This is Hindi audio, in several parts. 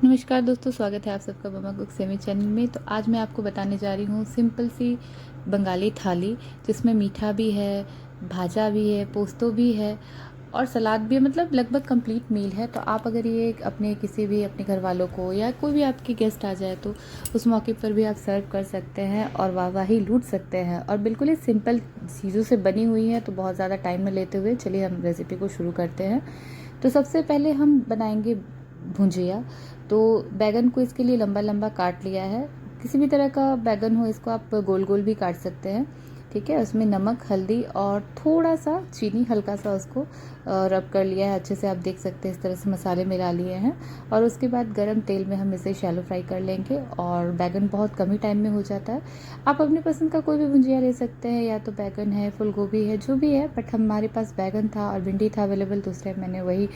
नमस्कार दोस्तों, स्वागत है आप सबका मम्मा कुक सेमी चैनल में। तो आज मैं आपको बताने जा रही हूँ सिंपल सी बंगाली थाली, जिसमें मीठा भी है, भाजा भी है, पोस्तो भी है और सलाद भी है। मतलब लगभग कंप्लीट मील है। तो आप अगर ये अपने किसी भी अपने घर वालों को या कोई भी आपके गेस्ट आ जाए तो उस मौके पर भी आप सर्व कर सकते हैं और वाहवाही लूट सकते हैं। और बिल्कुल ही सिंपल चीज़ों से बनी हुई है, तो बहुत ज़्यादा टाइम न लेते हुए चलिए हम रेसिपी को शुरू करते हैं। तो सबसे पहले हम बनाएंगे भुजिया। तो बैगन को इसके लिए लंबा लंबा काट लिया है। किसी भी तरह का बैगन हो, इसको आप गोल गोल भी काट सकते हैं। ठीक है, उसमें नमक, हल्दी और थोड़ा सा चीनी, हल्का सा उसको रब कर लिया है अच्छे से। आप देख सकते हैं इस तरह से मसाले मिला लिए हैं। और उसके बाद गरम तेल में हम इसे शैलो फ्राई कर लेंगे और बैगन बहुत कम ही टाइम में हो जाता है। आप अपने पसंद का कोई भी भुजिया ले सकते हैं, या तो बैगन है, फूल गोभी है, जो भी है। बट हमारे पास बैगन था और भिंडी था अवेलेबल, तो उस टाइम मैंने वही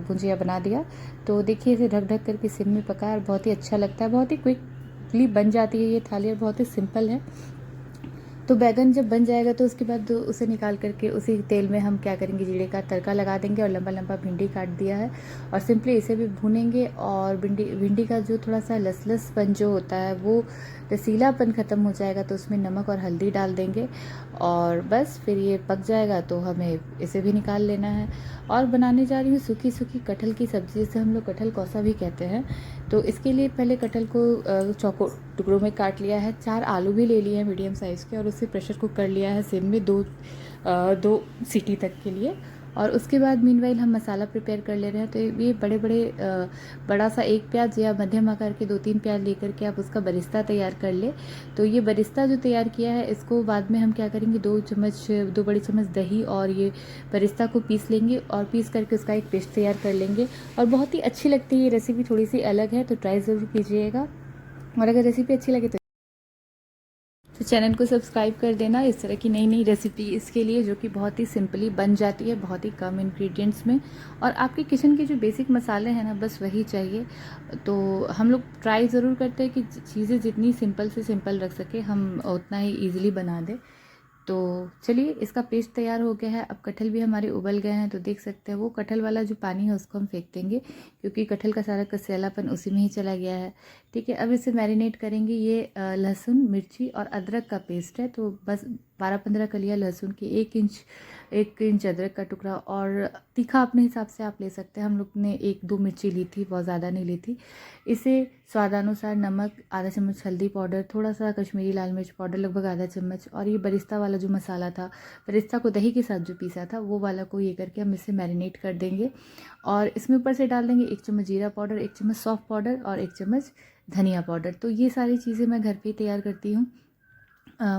भुजिया बना दिया। तो देखिए इसे ढक ढक करके सिम में पकाया और बहुत ही अच्छा लगता है। बहुत ही क्विकली बन जाती है ये थाली और बहुत ही सिंपल है। तो बैगन जब बन जाएगा तो उसके बाद उसे निकाल करके उसी तेल में हम क्या करेंगे, जीरे का तड़का लगा देंगे। और लंबा लंबा भिंडी काट दिया है और सिंपली इसे भी भूनेंगे। और भिंडी का जो थोड़ा सा लसलसपन जो होता है, वो रसीलापन ख़त्म हो जाएगा तो उसमें नमक और हल्दी डाल देंगे और बस फिर ये पक जाएगा तो हमें इसे भी निकाल लेना है। और बनाने जा रही हूँ सूखी सूखी कटहल की सब्ज़ी, जिसे हम लोग कटहल कौसा भी कहते हैं। तो इसके लिए पहले कटहल को चौको टुकड़ों में काट लिया है। 4 आलू भी ले लिए हैं मीडियम साइज़ के और उसे प्रेशर कुक कर लिया है सिम में 2 सीटी तक के लिए। और उसके बाद मीनवाइल हम मसाला प्रिपेयर कर ले रहे हैं। तो ये बड़ा सा 1 प्याज या मध्यम आकार के 2-3 प्याज लेकर के आप उसका बरिस्ता तैयार कर ले। तो ये बरिस्ता जो तैयार किया है, इसको बाद में हम क्या करेंगे, 2 बड़ी चम्मच दही और ये बरिस्ता को पीस लेंगे और पीस करके उसका एक पेस्ट तैयार कर लेंगे। और बहुत ही अच्छी लगती है ये रेसिपी, थोड़ी सी अलग है, तो ट्राई ज़रूर कीजिएगा। और अगर रेसिपी अच्छी लगे तो चैनल को सब्सक्राइब कर देना इस तरह की नई नई रेसिपी इसके लिए, जो कि बहुत ही सिंपली बन जाती है, बहुत ही कम इंग्रेडिएंट्स में। और आपके किचन के जो बेसिक मसाले हैं ना, बस वही चाहिए। तो हम लोग ट्राई ज़रूर करते हैं कि चीज़ें जितनी सिंपल से सिंपल रख सके, हम उतना ही ईजिली बना दें। तो चलिए, इसका पेस्ट तैयार हो गया है। अब कटहल भी हमारे उबल गए हैं, तो देख सकते हैं वो कटहल वाला जो पानी है उसको हम फेंक देंगे, क्योंकि कटहल का सारा कसेलापन उसी में ही चला गया है। ठीक है, अब इसे मैरिनेट करेंगे। ये लहसुन, मिर्ची और अदरक का पेस्ट है। तो बस 12-15 कलियाँ लहसुन की, 1 इंच अदरक का टुकड़ा। और तीखा अपने हिसाब से आप ले सकते हैं। हम लोग ने 1-2 मिर्ची ली थी, बहुत ज़्यादा नहीं ली थी। इसे स्वादानुसार नमक, आधा चम्मच हल्दी पाउडर, थोड़ा सा कश्मीरी लाल मिर्च पाउडर लगभग आधा चम्मच, और ये बरिस्ता वाला जो मसाला था, बरिस्ता को दही के साथ जो पीसा था, वो वाला को ये करके हम इसे मैरिनेट कर देंगे। और इसमें ऊपर से डाल देंगे 1 चम्मच जीरा पाउडर, 1 चम्मच सौंफ पाउडर और 1 चम्मच धनिया पाउडर। तो ये सारी चीज़ें मैं घर पे ही तैयार करती हूँ।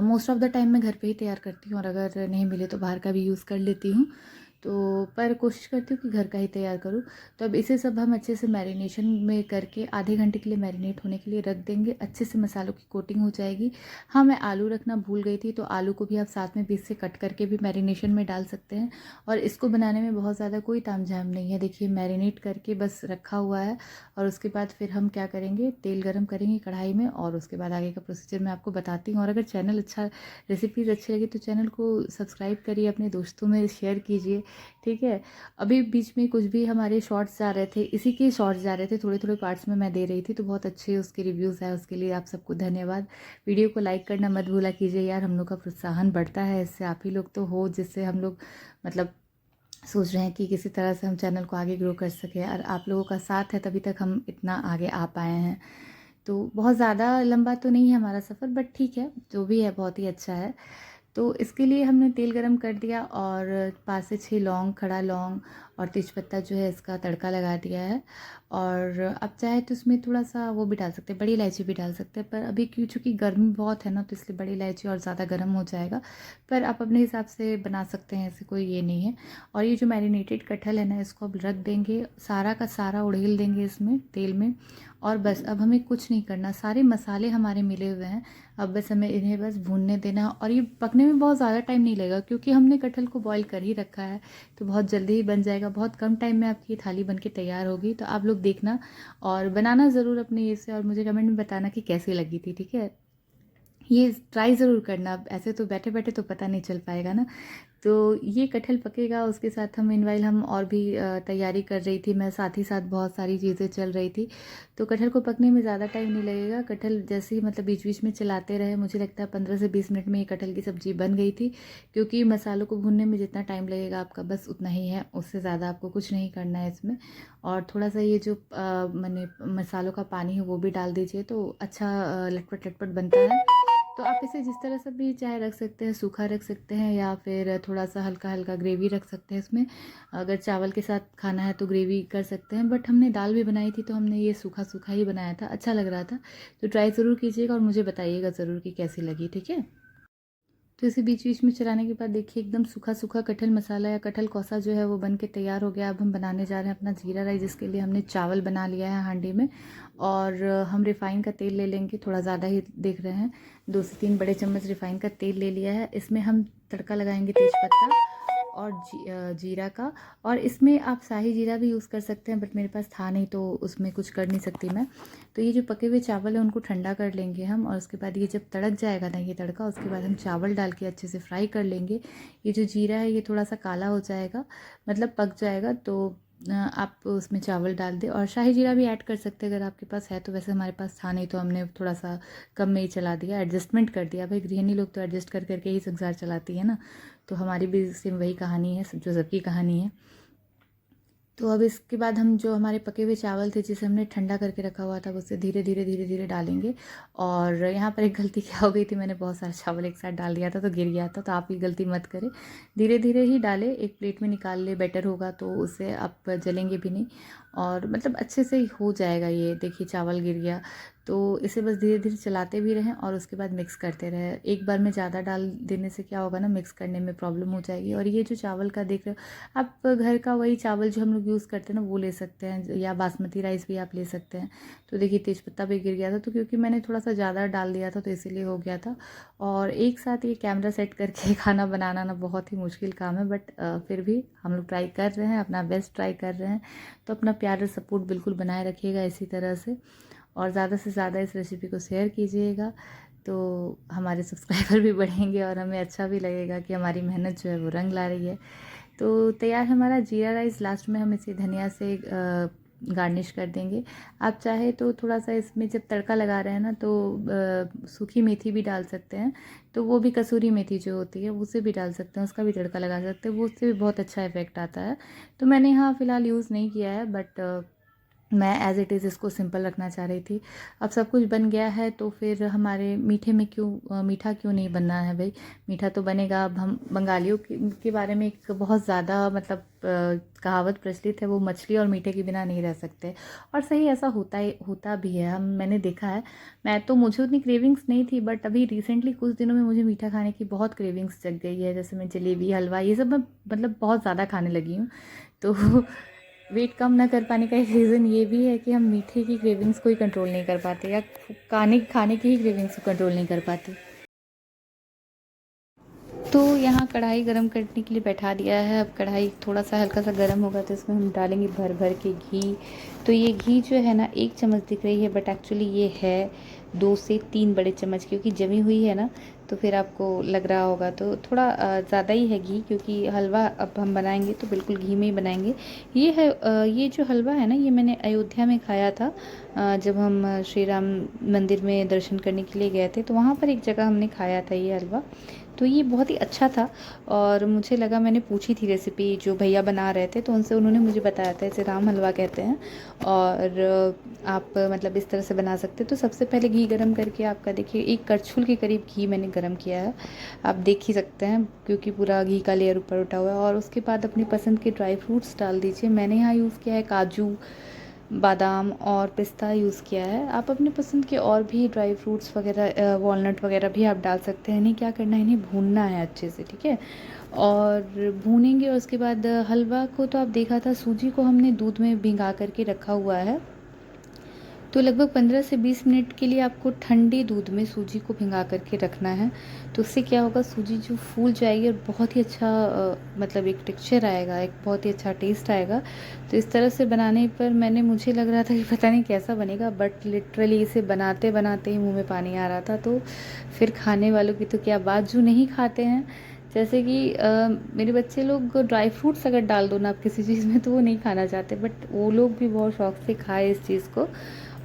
मोस्ट ऑफ़ द टाइम मैं घर पे ही तैयार करती हूँ, और अगर नहीं मिले तो बाहर का भी यूज़ कर लेती हूँ। तो पर कोशिश करती हूँ कि घर का ही तैयार करूँ। तो अब इसे सब हम अच्छे से मैरिनेशन में करके आधे घंटे के लिए मैरिनेट होने के लिए रख देंगे। अच्छे से मसालों की कोटिंग हो जाएगी। हाँ, मैं आलू रखना भूल गई थी, तो आलू को भी आप साथ में पीस से कट करके भी मैरिनेशन में डाल सकते हैं। और इसको बनाने में बहुत ज़्यादा कोई तामझाम नहीं है। देखिए, मैरिनेट करके बस रखा हुआ है। और उसके बाद फिर हम क्या करेंगे, तेल गरम करेंगे कढ़ाई में, और उसके बाद आगे का प्रोसीजर मैं आपको बताती हूँ। और अगर रेसिपीज़ अच्छी लगी तो चैनल को सब्सक्राइब करिए, अपने दोस्तों में शेयर कीजिए। ठीक है, अभी बीच में कुछ भी हमारे शॉर्ट्स जा रहे थे, इसी के शॉर्ट्स जा रहे थे, थोड़े थोड़े पार्ट्स में मैं दे रही थी, तो बहुत अच्छे उसके रिव्यूज़ आए। उसके लिए आप सबको धन्यवाद। वीडियो को लाइक करना मत भूला कीजिए यार, हम लोग का प्रोत्साहन बढ़ता है इससे। आप ही लोग तो हो जिससे हम लोग मतलब सोच रहे हैं कि किसी तरह से हम चैनल को आगे ग्रो कर सकें, और आप लोगों का साथ है तभी तक हम इतना आगे आ पाए हैं। तो बहुत ज़्यादा लंबा तो नहीं है हमारा सफ़र, बट ठीक है, जो भी है बहुत ही अच्छा है। तो इसके लिए हमने तेल गरम कर दिया और 5 से 6 लौंग, खड़ा लौंग और तेज़पत्ता जो है, इसका तड़का लगा दिया है। और अब चाहे तो इसमें थोड़ा-सा वो भी डाल सकते हैं, बड़ी इलायची भी डाल सकते हैं, पर अभी चूँकि गर्मी बहुत है ना, तो इसलिए बड़ी इलायची और ज़्यादा गर्म हो जाएगा। पर आप अपने हिसाब से बना सकते हैं, ऐसे कोई ये नहीं है। और ये जो मैरिनेटेड कटहल है ना, इसको अब रख देंगे, सारा का सारा उड़ेल देंगे इसमें तेल में। और बस अब हमें कुछ नहीं करना, सारे मसाले हमारे मिले हुए हैं। अब बस हमें इन्हें बस भूनने देना। और ये पकने में बहुत ज़्यादा टाइम नहीं लगेगा, क्योंकि हमने कटहल को बॉईल कर ही रखा है, तो बहुत जल्दी ही बन जाएगा। बहुत कम टाइम में आपकी ये थाली बन के तैयार होगी। तो आप लोग देखना और बनाना ज़रूर अपने ये से, और मुझे कमेंट में बताना कि कैसी लगी थी। ठीक है, ये ट्राई ज़रूर करना, ऐसे तो बैठे-बैठे तो पता नहीं चल पाएगा ना। तो ये कटहल पकेगा, उसके साथ हम मेनवाइल हम और भी तैयारी कर रही थी, मैं साथ ही साथ बहुत सारी चीज़ें चल रही थी। तो कटहल को पकने में ज़्यादा टाइम नहीं लगेगा, कटहल जैसे ही मतलब बीच-बीच में चलाते रहे, मुझे लगता है 15 से 20 मिनट में ये कटहल की सब्ज़ी बन गई थी। क्योंकि मसालों को भूनने में जितना टाइम लगेगा आपका बस उतना ही है, उससे ज़्यादा आपको कुछ नहीं करना है इसमें। और थोड़ा-सा ये जो मैंने मसालों का पानी है वो भी डाल दीजिए, तो अच्छा लटपट-लटपट बनता है। तो आप इसे जिस तरह से भी चाहे रख सकते हैं, सूखा रख सकते हैं या फिर थोड़ा-सा हल्का-हल्का ग्रेवी रख सकते हैं इसमें। अगर चावल के साथ खाना है तो ग्रेवी कर सकते हैं, बट हमने दाल भी बनाई थी तो हमने ये सूखा-सूखा ही बनाया था, अच्छा लग रहा था। तो ट्राई ज़रूर कीजिएगा और मुझे बताइएगा ज़रूर कि कैसी लगी, ठीक है? तो इसे बीच-बीच में चलाने के बाद देखिए एकदम सूखा-सूखा कटहल मसाला या कटहल कौसा जो है वो बन के तैयार हो गया। अब हम बनाने जा रहे हैं अपना जीरा राइस, जिसके लिए हमने चावल बना लिया है हांडी में। और हम रिफ़ाइन का तेल ले लेंगे, थोड़ा ज़्यादा ही देख रहे हैं। 2 से 3 बड़े चम्मच रिफ़ाइन का तेल ले लिया है। इसमें हम तड़का लगाएंगे तेज़पत्ता और जीरा का। और इसमें आप शाही जीरा भी यूज़ कर सकते हैं, बट मेरे पास था नहीं तो उसमें कुछ कर नहीं सकती मैं। तो ये जो पके हुए चावल है उनको ठंडा कर लेंगे हम, और उसके बाद ये जब तड़क जाएगा ना ये तड़का, उसके बाद हम चावल डाल के अच्छे से फ्राई कर लेंगे। ये जो जीरा है ये थोड़ा सा काला हो जाएगा, मतलब पक जाएगा, तो आप उसमें चावल डाल दें। और शाही जीरा भी ऐड कर सकते हैं अगर आपके पास है तो, वैसे हमारे पास था नहीं तो हमने थोड़ा सा कम में ही चला दिया, एडजस्टमेंट कर दिया। भाई गृहिणी लोग तो एडजस्ट कर करके ही संसार चलाती है ना, तो हमारी भी सेम वही कहानी है, जो सबकी कहानी है। तो अब इसके बाद हम जो हमारे पके हुए चावल थे जिसे हमने ठंडा करके रखा हुआ था उसे धीरे धीरे धीरे धीरे डालेंगे। और यहाँ पर एक गलती क्या हो गई थी, मैंने बहुत सारा चावल एक साथ डाल दिया था तो गिर गया था, तो आप ये गलती मत करें, धीरे धीरे ही डालें, एक प्लेट में निकाल ले बेटर होगा, तो उससे आप जलेंगे भी नहीं और मतलब अच्छे से हो जाएगा। ये देखिए चावल गिर गया, तो इसे बस धीरे धीरे चलाते भी रहें और उसके बाद मिक्स करते रहें। एक बार में ज़्यादा डाल देने से क्या होगा ना, मिक्स करने में प्रॉब्लम हो जाएगी। और ये जो चावल का देख रहे हो आप, घर का वही चावल जो हम लोग यूज़ करते हैं ना वो ले सकते हैं, या बासमती राइस भी आप ले सकते हैं। तो देखिए तेज़पत्ता भी गिर गया था, तो क्योंकि मैंने थोड़ा सा ज़्यादा डाल दिया था तो इसीलिए हो गया था। और एक साथ ये कैमरा सेट करके खाना बनाना ना बहुत ही मुश्किल काम है, बट फिर भी हम लोग ट्राई कर रहे हैं, अपना बेस्ट ट्राई कर रहे हैं। तो अपना प्यार और सपोर्ट बिल्कुल बनाए रखिएगा इसी तरह से, और ज़्यादा से ज़्यादा इस रेसिपी को शेयर कीजिएगा, तो हमारे सब्सक्राइबर भी बढ़ेंगे और हमें अच्छा भी लगेगा कि हमारी मेहनत जो है वो रंग ला रही है। तो तैयार है हमारा जीरा राइस। लास्ट में हम इसे धनिया से गार्निश कर देंगे। आप चाहे तो थोड़ा सा इसमें जब तड़का लगा रहे हैं ना तो सूखी मेथी भी डाल सकते हैं, तो वो भी कसूरी मेथी जो होती है उसे भी डाल सकते हैं, उसका भी तड़का लगा सकते हैं, वो उससे भी बहुत अच्छा इफेक्ट आता है। तो मैंने यहाँ फ़िलहाल यूज़ नहीं किया है, बट मैं एज़ इट इज़ इसको सिंपल रखना चाह रही थी। अब सब कुछ बन गया है तो फिर हमारे मीठे में क्यों मीठा क्यों नहीं बनना है भाई, मीठा तो बनेगा। अब हम बंगालियों के बारे में एक बहुत ज़्यादा मतलब कहावत प्रचलित है, वो मछली और मीठे के बिना नहीं रह सकते। और सही ऐसा होता भी है, मैंने देखा है। मैं तो, मुझे उतनी क्रेविंग्स नहीं थी, बट अभी रिसेंटली कुछ दिनों में मुझे मीठा खाने की बहुत क्रेविंग्स जग गई है। जैसे मैं जलेबी, हलवा, ये सब मैं मतलब बहुत ज़्यादा खाने लगी हूँ। तो वेट कम ना कर पाने का एक रीज़न ये भी है कि हम मीठे की क्रेविंग्स को ही कंट्रोल नहीं कर पाते, या खाने की ही क्रेविंग्स को कंट्रोल नहीं कर पाते। तो यहाँ कढ़ाई गरम करने के लिए बैठा दिया है। अब कढ़ाई थोड़ा सा हल्का सा गरम होगा तो इसमें हम डालेंगे भर भर के घी। तो ये घी जो है ना 1 चम्मच दिख रही है, बट एक्चुअली ये है 2 से 3 बड़े चम्मच, क्योंकि जमी हुई है ना, तो फिर आपको लग रहा होगा तो थोड़ा ज़्यादा ही है घी, क्योंकि हलवा अब हम बनाएंगे तो बिल्कुल घी में ही बनाएंगे। ये है ये जो हलवा है ना, ये मैंने अयोध्या में खाया था। जब हम श्री राम मंदिर में दर्शन करने के लिए गए थे तो वहाँ पर एक जगह हमने खाया था ये हलवा। तो ये बहुत ही अच्छा था और मुझे लगा, मैंने पूछी थी रेसिपी, जो भैया बना रहे थे तो उनसे, उन्होंने मुझे बताया था इसे राम हलवा कहते हैं। और आप मतलब इस तरह से बना सकते हैं। तो सबसे पहले घी गरम करके, आपका देखिए 1 करछुल के करीब घी मैंने गरम किया है, आप देख ही सकते हैं, क्योंकि पूरा घी का लेयर ऊपर उठा हुआ है। और उसके बाद अपनी पसंद के ड्राई फ्रूट्स डाल दीजिए। मैंने यहाँ यूज़ किया है काजू, बादाम और पिस्ता यूज़ किया है। आप अपने पसंद के और भी ड्राई फ्रूट्स वगैरह, वॉलनट वगैरह भी आप डाल सकते हैं। इन्हें क्या करना है, इन्हें भूनना है अच्छे से, ठीक है। और भूनेंगे, और उसके बाद हलवा को तो आप देखा था, सूजी को हमने दूध में भिंगा करके रखा हुआ है। तो लगभग 15 से 20 मिनट के लिए आपको ठंडे दूध में सूजी को भिंगा करके रखना है। तो उससे क्या होगा, सूजी जो फूल जाएगी और बहुत ही अच्छा मतलब एक टेक्सचर आएगा, एक बहुत ही अच्छा टेस्ट आएगा। तो इस तरह से बनाने पर मुझे लग रहा था कि पता नहीं कैसा बनेगा, बट लिटरली इसे बनाते बनाते ही मुँह में पानी आ रहा था। तो फिर खाने वालों की तो क्या बात, जो नहीं खाते हैं, जैसे कि मेरे बच्चे लोग ड्राई फ्रूट्स अगर डाल दो ना आप किसी चीज़ में तो वो नहीं खाना चाहते, बट वो लोग भी बहुत शौक से खाए इस चीज़ को।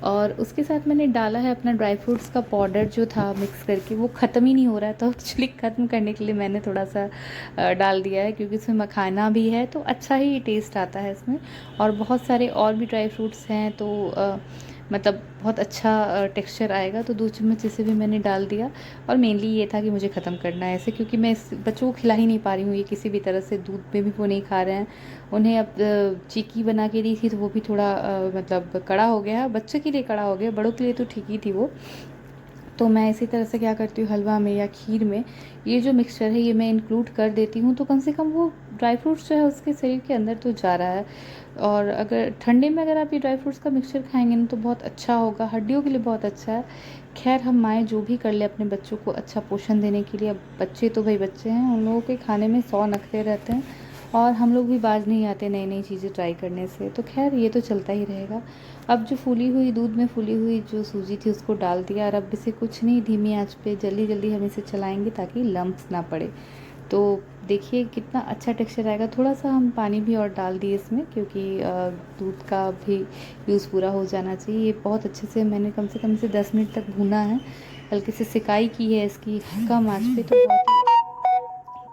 और उसके साथ मैंने डाला है अपना ड्राई फ्रूट्स का पाउडर जो था मिक्स करके, वो ख़त्म ही नहीं हो रहा है, तो एक्चुअली ख़त्म करने के लिए मैंने थोड़ा सा डाल दिया है, क्योंकि इसमें मखाना भी है तो अच्छा ही टेस्ट आता है इसमें। और बहुत सारे और भी ड्राई फ्रूट्स हैं, तो मतलब बहुत अच्छा टेक्सचर आएगा। तो 2 चम्मच इसे भी मैंने डाल दिया। और मेनली ये था कि मुझे ख़त्म करना है ऐसे, क्योंकि मैं इस बच्चों को खिला ही नहीं पा रही हूँ ये किसी भी तरह से, दूध में भी वो नहीं खा रहे हैं। उन्हें अब चिक्की बना के दी थी तो वो भी थोड़ा मतलब कड़ा हो गया, बच्चे के लिए कड़ा हो गया, बड़ों के लिए तो ठीक ही थी वो। तो मैं इसी तरह से क्या करती हूँ, हलवा में या खीर में ये जो मिक्सचर है ये मैं इंक्लूड कर देती हूँ, तो कम से कम वो ड्राई फ्रूट्स जो है उसके शरीर के अंदर तो जा रहा है। और अगर ठंडे में अगर आप ये ड्राई फ्रूट्स का मिक्सचर खाएंगे ना तो बहुत अच्छा होगा, हड्डियों के लिए बहुत अच्छा है। खैर, हम माएँ जो भी कर ले अपने बच्चों को अच्छा पोषण देने के लिए, अब बच्चे तो भाई बच्चे हैं, उन लोगों के खाने में 100 नखरे रहते हैं, और हम लोग भी बाज नहीं आते नई नई चीज़ें ट्राई करने से। तो खैर ये तो चलता ही रहेगा। अब जो फूली हुई दूध में फूली हुई जो सूजी थी उसको डाल दिया, और अब इसे कुछ नहीं, धीमी आंच पे जल्दी जल्दी हम इसे चलाएंगे ताकि लम्प्स ना पड़े। तो देखिए कितना अच्छा टेक्सचर आएगा। थोड़ा सा हम पानी भी और डाल दिए इसमें, क्योंकि दूध का भी यूज़ पूरा हो जाना चाहिए। ये बहुत अच्छे से मैंने कम से कम इसे 10 मिनट तक भूना है, हल्के से सिकाई की है इसकी कम आंच पे, तो बहुत ही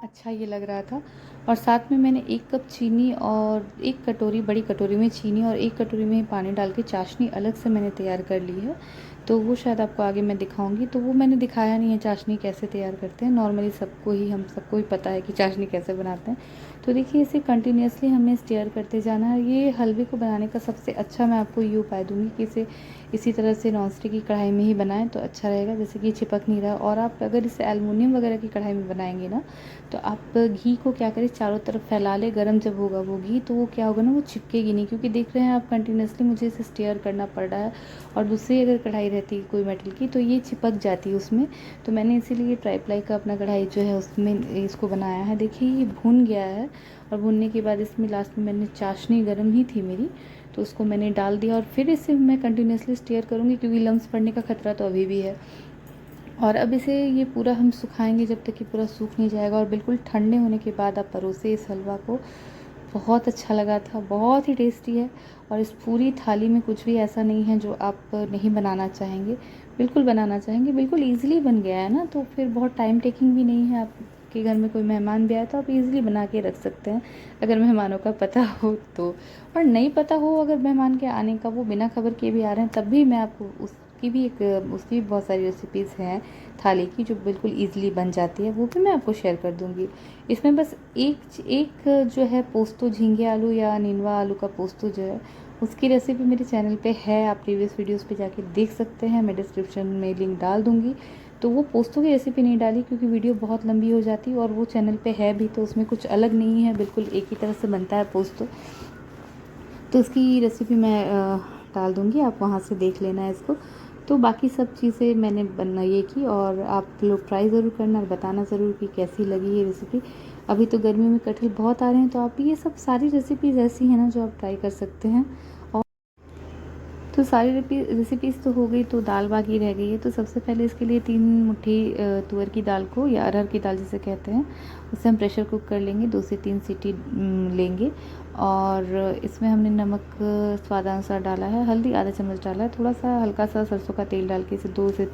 अच्छा ये लग रहा था। और साथ में मैंने 1 कप चीनी और 1 कटोरी, बड़ी कटोरी में चीनी और 1 कटोरी में पानी डाल के चाशनी अलग से मैंने तैयार कर ली है। तो वो शायद आपको आगे मैं दिखाऊंगी, तो वो मैंने दिखाया नहीं है चाशनी कैसे तैयार करते हैं। नॉर्मली हम सबको ही पता है कि चाशनी कैसे बनाते हैं। तो देखिए इसे कंटिन्यूसली हमें स्टेयर करते जाना है। ये हलवे को बनाने का सबसे अच्छा मैं आपको ये उपाय दूंगी कि इसे इसी तरह से नॉनस्टिक की कढ़ाई में ही बनाएं तो अच्छा रहेगा, जैसे कि चिपक नहीं रहा। और आप अगर इसे एल्युमिनियम वगैरह की कढ़ाई में बनाएंगे ना, तो आप घी को क्या करें, चारों तरफ फैला ले, गरम जब होगा वो घी, तो वो क्या होगा ना, वो चिपकेगी नहीं, क्योंकि देख रहे हैं आप कंटिन्यूसली मुझे इसे स्टेयर करना पड़ रहा है। और दूसरी अगर कढ़ाई रहती कोई मेटल की तो ये चिपक जाती है उसमें। तो मैंने इसीलिए ट्राईप्लाई का अपना कढ़ाई जो है उसमें इसको बनाया है। देखिए ये भून गया है, और भूनने के बाद इसमें लास्ट में मैंने चाशनी गर्म ही थी मेरी, तो उसको मैंने डाल दिया। और फिर इसे मैं कंटिन्यूसली स्टेयर करूँगी, क्योंकि लम्स पड़ने का खतरा तो अभी भी है। और अब इसे ये पूरा हम सुखाएंगे जब तक कि पूरा सूख नहीं जाएगा, और बिल्कुल ठंडे होने के बाद आप परोसे इस हलवा को। बहुत अच्छा लगा था, बहुत ही टेस्टी है। और इस पूरी थाली में कुछ भी ऐसा नहीं है जो आप नहीं बनाना चाहेंगे, बिल्कुल बनाना चाहेंगे। बिल्कुल ईज़िली बन गया है ना, तो फिर बहुत टाइम टेकिंग भी नहीं है। आपके घर में कोई मेहमान भी आए तो आप इजीली बना के रख सकते हैं, अगर मेहमानों का पता हो तो। और नहीं पता हो अगर मेहमान के आने का, वो बिना खबर के भी आ रहे हैं, तब भी मैं आपको उसकी भी बहुत सारी रेसिपीज़ हैं थाली की जो बिल्कुल ईज़िली बन जाती है, वो भी मैं आपको शेयर कर दूँगी। इसमें बस एक जो है पोस्तो झींगे आलू या नीनवा आलू का पोस्तो जो है, उसकी रेसिपी मेरे चैनल पे है, आप प्रीवियस वीडियोस पे जाके देख सकते हैं, मैं डिस्क्रिप्शन में लिंक डाल दूँगी। तो वो पोस्तों की रेसिपी नहीं डाली क्योंकि वीडियो बहुत लंबी हो जाती, और वो चैनल पे है भी, तो उसमें कुछ अलग नहीं है, बिल्कुल एक ही तरह से बनता है पोस्तो। तो उसकी रेसिपी मैं डाल दूँगी, आप वहाँ से देख लेना है इसको। तो बाकी सब चीज़ें मैंने ये की, और आप लोग ट्राई ज़रूर करना और बताना ज़रूर कि कैसी लगी ये रेसिपी। अभी तो गर्मियों में कटहल बहुत आ रहे हैं, तो आप ये सब सारी रेसिपीज़ ऐसी हैं ना जो आप ट्राई कर सकते हैं। तो सारी रेसिपीज़ तो हो गई, तो दाल बाकी रह गई है। तो सबसे पहले इसके लिए 3 मुट्ठी तुअर की दाल को, या अरहर की दाल जिसे कहते हैं, उसे हम प्रेशर कुक कर लेंगे, 2 से 3 सीटी लेंगे। और इसमें हमने नमक स्वादानुसार डाला है, हल्दी आधा चम्मच डाला है, थोड़ा सा हल्का सा सरसों का तेल डाल के इसे 2 से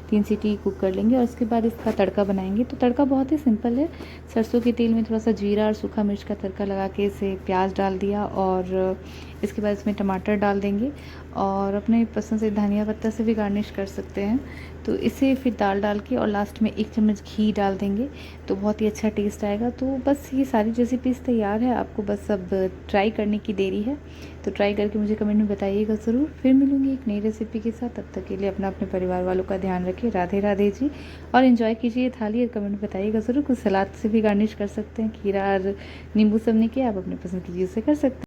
3 सीटी कुक कर लेंगे। और इसके बाद इसका तड़का बनाएंगे। तो तड़का बहुत ही सिंपल है, सरसों के तेल में थोड़ा सा जीरा और सूखा मिर्च का तड़का लगा के इसे प्याज डाल दिया, और इसके बाद इसमें टमाटर डाल देंगे, और अपने पसंद से धनिया पत्ता से भी गार्निश कर सकते हैं। तो इसे फिर दाल डाल के और लास्ट में 1 चम्मच घी डाल देंगे, तो बहुत ही अच्छा टेस्ट आएगा। तो बस ये सारी रेसिपीज़ तैयार है, आपको बस अब ट्राई करने की देरी है। तो ट्राई करके मुझे कमेंट में बताइएगा ज़रूर। फिर मिलूँगी एक नई रेसिपी के साथ, तब तक के लिए अपने परिवार वालों का ध्यान रखिए। राधे राधे जी, और इन्जॉय कीजिए थाली, और कमेंट में बताइएगा ज़रूर। कुछ सलाद से भी गार्निश कर सकते हैं, खीरा और नींबू सब नहीं किया, आप अपने पसंद की चीज़ से कर सकते हैं।